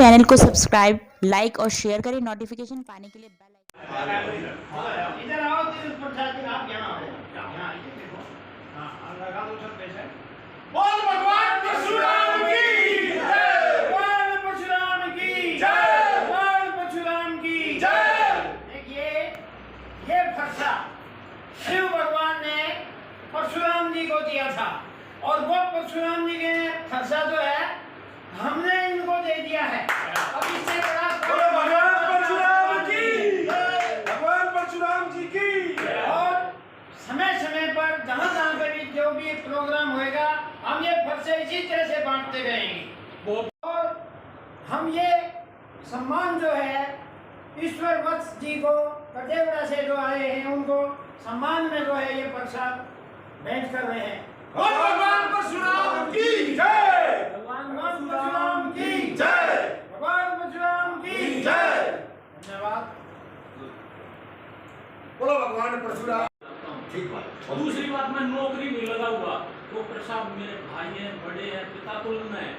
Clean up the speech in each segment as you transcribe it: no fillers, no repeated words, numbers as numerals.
Channel को subscribe, like और share करें। नोटिफिकेशन पाने के लिए बेल आइकन। इधर आओ, आप यहाँ आओ, यहाँ आइए, देखो। हाँ, लगा दो सब पैसे। बोल भगवान परशुराम की जय, बोल परशुराम की जय, बोल परशुराम की जय। देखिए, ये फरसा शिव भगवान ने परशुराम जी को दिया था, और वो परशुराम जी के फरसा जो है हमने इनको दे दिया है। अब इससे बड़ा भगवान परशुराम की, भगवान परशुराम जी की। और समय समय पर जहाँ पे भी जो भी प्रोग्राम होएगा, हम ये फरसे इसी तरह से बांटते रहेंगे। और हम ये सम्मान जो है ईश्वर वत्स जी को कटेवड़ा से जो आए हैं, उनको सम्मान में जो है ये प्रसाद भेंट कर रहे हैं। भगवान परशुराम की जय, भगवान परशुराम की जय, भगवान परशुराम की जय। धन्यवाद। बोलो भगवान परशुराम। ठीक बात। दूसरी बात, मैं नौकरी नहीं लगा हुआ, वो प्रसाद मेरे भाई हैं, बड़े हैं, पिता तुल्य हैं।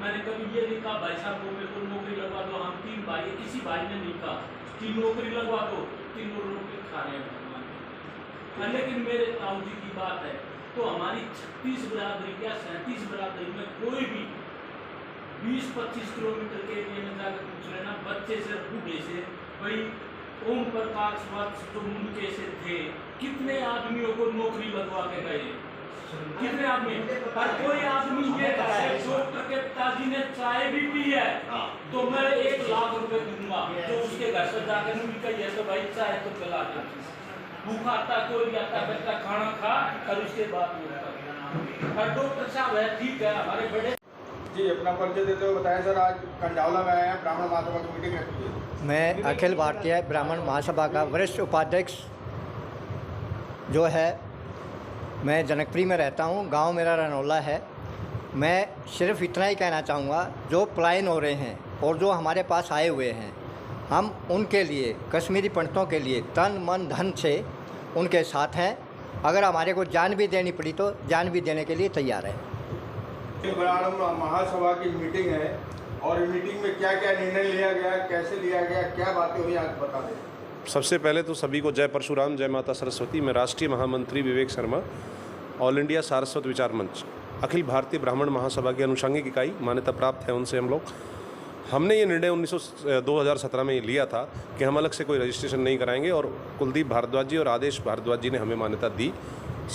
मैंने कभी ये नहीं कहा भाई साहब को मेरे को नौकरी लगवा दो, हम 3 भाई हैं, किसी भाई ने नहीं कहा कि नौकरी लगवा दो, 3 रोटी खा रहे हैं भगवान। लेकिन मेरे ताऊ जी की बात है तो हमारी 36 बरादरी या 37 बरादरी में कोई भी 20-25 किलोमीटर के एरिया में जाकर पूछ लेना, बच्चे से बूढ़े से, भाई ओम प्रकाश वत्स जो उनके से थे, कितने आदमियों को नौकरी लगवा के गए, कितने आदमी। पर कोई आदमी ये कहे डॉक्टर के पिताजी ने चाय भी पी है तो मैं 1 लाख रुपए दूंगा, जो उसके घर से जाकर नहीं कही है तो भाई चाय तो पिला दे। भूखा आता कोई आता बच्चा खाना खा और उसके बाद और डॉक्टर साहब है, ठीक है, हमारे बड़े जी अपना परिचय देते हुए बताएं सर। आज कंडावला में आए हैं, ब्राह्मण महासभा की मीटिंग रखी है। मैं अखिल भारतीय ब्राह्मण महासभा का वरिष्ठ उपाध्यक्ष जो है, मैं जनकपुरी में रहता हूँ, गांव मेरा रनौला है। मैं सिर्फ इतना ही कहना चाहूँगा, जो पलायन हो रहे हैं और जो हमारे पास आए हुए हैं, हम उनके लिए, कश्मीरी पंडितों के लिए तन मन धन से उनके साथ हैं। अगर हमारे को जान भी देनी पड़ी तो जान भी देने के लिए तैयार हैं। ब्राह्मण महासभा की मीटिंग है और मीटिंग में क्या क्या निर्णय लिया गया, कैसे लिया गया, क्या बातें हुई, आज बता दें। सबसे पहले तो सभी को जय परशुराम, जय माता सरस्वती। मैं राष्ट्रीय महामंत्री विवेक शर्मा, ऑल इंडिया सारस्वत विचार मंच, अखिल भारतीय ब्राह्मण महासभा की अनुषंगिक इकाई, मान्यता प्राप्त है उनसे हम लोग। हमने ये निर्णय 2017 में लिया था कि हम अलग से कोई रजिस्ट्रेशन नहीं कराएंगे, और कुलदीप भारद्वाज जी और आदेश भारद्वाज जी ने हमें मान्यता दी,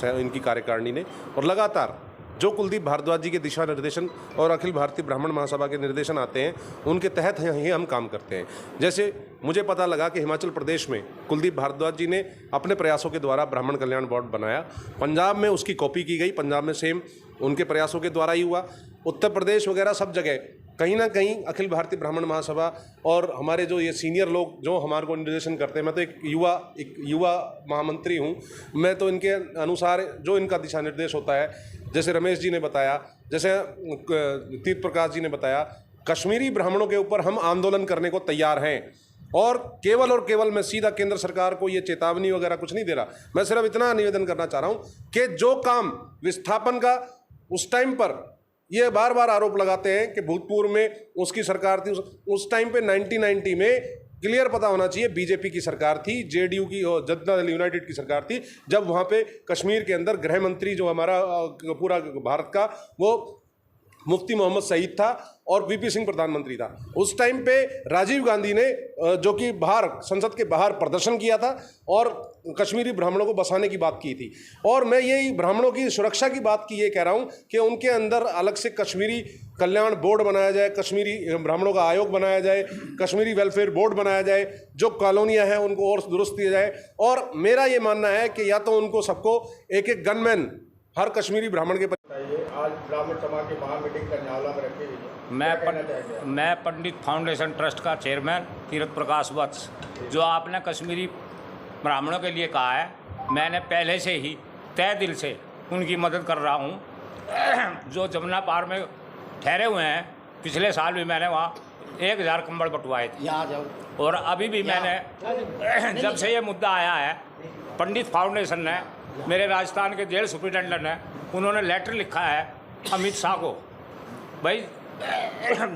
इनकी कार्यकारिणी ने। और लगातार जो कुलदीप भारद्वाज जी के दिशा निर्देशन और अखिल भारतीय ब्राह्मण महासभा के निर्देशन आते हैं, उनके तहत ही हम काम करते हैं। जैसे मुझे पता लगा कि हिमाचल प्रदेश में कुलदीप भारद्वाज जी ने अपने प्रयासों के द्वारा ब्राह्मण कल्याण बोर्ड बनाया, पंजाब में उसकी कॉपी की गई, पंजाब में सेम उनके प्रयासों के द्वारा ही हुआ, उत्तर प्रदेश वगैरह सब जगह कहीं ना कहीं अखिल भारतीय ब्राह्मण महासभा और हमारे जो ये सीनियर लोग जो हमारे को निर्देशन करते हैं, मैं तो एक युवा महामंत्री हूँ, मैं तो इनके अनुसार जो इनका दिशा निर्देश होता है, जैसे रमेश जी ने बताया, जैसे तीर्थ प्रकाश जी ने बताया, कश्मीरी ब्राह्मणों के ऊपर हम आंदोलन करने को तैयार हैं। और केवल मैं सीधा केंद्र सरकार को ये चेतावनी वगैरह कुछ नहीं दे रहा, मैं सिर्फ इतना निवेदन करना चाह रहा हूँ कि जो काम विस्थापन का उस टाइम पर ये बार बार आरोप लगाते हैं कि भूतपूर्व में उसकी सरकार थी, उस टाइम पे 1990 में क्लियर पता होना चाहिए बीजेपी की सरकार थी, जेडीयू की और जनता दल यूनाइटेड की सरकार थी, जब वहाँ पे कश्मीर के अंदर गृह मंत्री जो हमारा पूरा भारत का, वो मुफ्ती मोहम्मद सईद था और वीपी सिंह प्रधानमंत्री था। उस टाइम पे राजीव गांधी ने जो कि बाहर संसद के बाहर प्रदर्शन किया था और कश्मीरी ब्राह्मणों को बसाने की बात की थी। और मैं यही ब्राह्मणों की सुरक्षा की बात की ये कह रहा हूँ कि उनके अंदर अलग से कश्मीरी कल्याण बोर्ड बनाया जाए, कश्मीरी ब्राह्मणों का आयोग बनाया जाए, कश्मीरी वेलफेयर बोर्ड बनाया जाए, जो कॉलोनियाँ हैं उनको और दुरुस्त किया जाए। और मेरा ये मानना है कि या तो उनको सबको एक गनमैन हर कश्मीरी ब्राह्मण के। आज ब्राह्मण समाज की महा मीटिंग कंडावला में रखी हुई है। मैं पंडित फाउंडेशन ट्रस्ट का चेयरमैन तीर्थ प्रकाश वत्स, जो आपने कश्मीरी ब्राह्मणों के लिए कहा है, मैंने पहले से ही तय दिल से उनकी मदद कर रहा हूं। जो जमुना पार में ठहरे हुए हैं, पिछले साल भी मैंने वहाँ 1000 कंबल बंटवाए थे, और अभी भी मैंने जब से ये मुद्दा आया है, पंडित फाउंडेशन ने, मेरे राजस्थान के जेल सुप्रिटेंडेंट ने, उन्होंने लेटर लिखा है अमित शाह को, भाई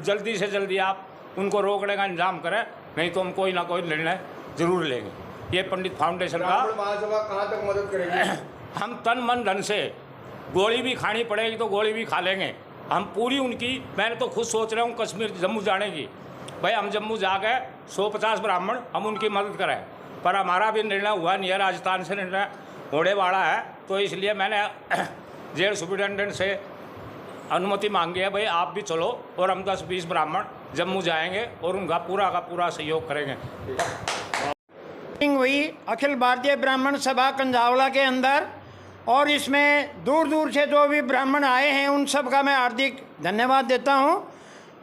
जल्दी से जल्दी आप उनको रोकने का इंतजाम करें, नहीं तो हम कोई ना कोई निर्णय जरूर लेंगे। ये पंडित फाउंडेशन का ब्राह्मण महासभा कहाँ तक मदद करेगी? हम तन मन धन से, गोली भी खानी पड़ेगी तो गोली भी खा लेंगे हम पूरी उनकी। मैंने तो खुद सोच रहा हूँ कश्मीर जम्मू जाने की, भाई हम जम्मू जा गए 150 ब्राह्मण हम उनकी मदद करें, पर हमारा भी निर्णय हुआ नहीं है, राजस्थान से निर्णय होने वाला है, तो इसलिए मैंने जेल सुप्रिटेंडेंट से अनुमति मांगी है, भाई आप भी चलो और हम 10-20 ब्राह्मण जम्मू जाएंगे और उनका पूरा का पूरा सहयोग करेंगे। हुई अखिल भारतीय ब्राह्मण सभा कंझावला के अंदर, और इसमें दूर दूर से जो भी ब्राह्मण आए हैं उन सब का मैं हार्दिक धन्यवाद देता हूं।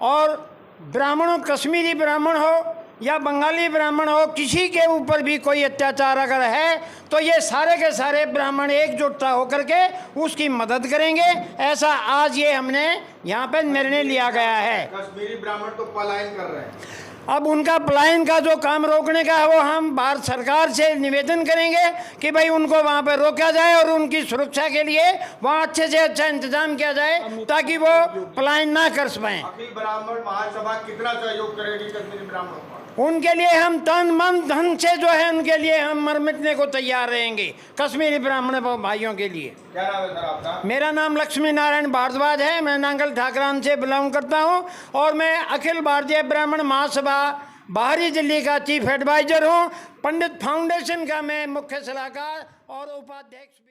और ब्राह्मणों, कश्मीरी ब्राह्मण हो या बंगाली ब्राह्मण हो, किसी के ऊपर भी कोई अत्याचार अगर है तो ये सारे के सारे ब्राह्मण एकजुटता होकर के उसकी मदद करेंगे। ऐसा आज ये हमने यहाँ पे निर्णय लिया गया है। कश्मीरी ब्राह्मण तो पलायन कर रहे हैं, अब उनका पलायन का जो काम रोकने का है वो हम भारत सरकार से निवेदन करेंगे कि भाई उनको वहाँ पर रोका जाए और उनकी सुरक्षा के लिए वहाँ अच्छे से अच्छा इंतजाम किया जाए ताकि वो पलायन ना कर पाएं। अखिल ब्राह्मण महासभा कितना सहयोग करेगी कश्मीरी ब्राह्मणों का? उनके लिए हम तन मन धन से जो है उनके लिए हम मर मिटने को तैयार रहेंगे, कश्मीरी ब्राह्मण भाइयों के लिए। क्या नाम है सर आपका? मेरा नाम लक्ष्मी नारायण भारद्वाज है, मैं नांगल ठाकरान से बिलोंग करता हूं और मैं अखिल भारतीय ब्राह्मण महासभा बाहरी दिल्ली का चीफ एडवाइजर हूं। पंडित फाउंडेशन का मैं मुख्य सलाहकार और उपाध्यक्ष भी।